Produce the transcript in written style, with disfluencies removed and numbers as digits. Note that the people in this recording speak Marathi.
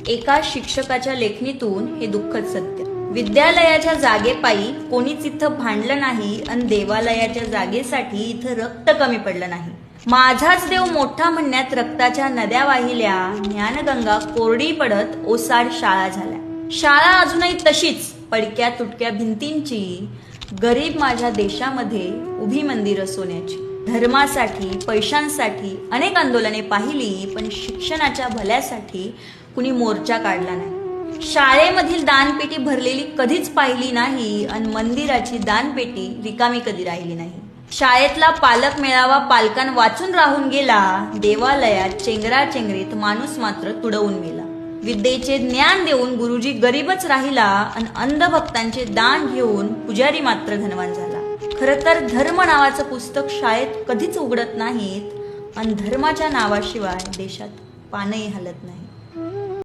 एका शिक्षकाच्या लेखणीतून हे दुःखद सत्य. विद्यालयाच्या जागेपायी कोणीच इथं भांडलं नाही आणि देवालयाच्या जागेसाठी इथं रक्त कमी पडलं नाही. माझाच देव मोठा म्हणण्यात रक्ताच्या नद्या वाहिल्या, ज्ञानगंगा कोरडी पडत ओसाड शाळा झाल्या. शाळा अजूनही तशीच पडक्या तुटक्या भिंतींची, गरीब माझ्या देशामध्ये उभी मंदिरं सोन्याची. धर्मासाठी पैशांसाठी अनेक आंदोलने पाहिली, पण शिक्षणाच्या भल्यासाठी कुणी मोर्चा काढला नाही. शाळेमधील दानपेटी भरलेली कधीच पाहिली नाही आणि मंदिराची दानपेटी रिकामी कधी राहिली नाही. शाळेतला पालक मेळावा पालकां वाचून राहून गेला, देवालयात चेंगराचेंगरीत माणूस मात्र तुडवून मेला. विद्येचे ज्ञान देऊन गुरुजी गरीबच राहिला आणि अंधभक्तांचे दान घेऊन पुजारी मात्र धनवान झाला. खरं तर धर्म नावाचं पुस्तक शाळेत कधीच उघडत नाहीत आणि धर्माच्या नावाशिवाय देशात पानही हलत नाही.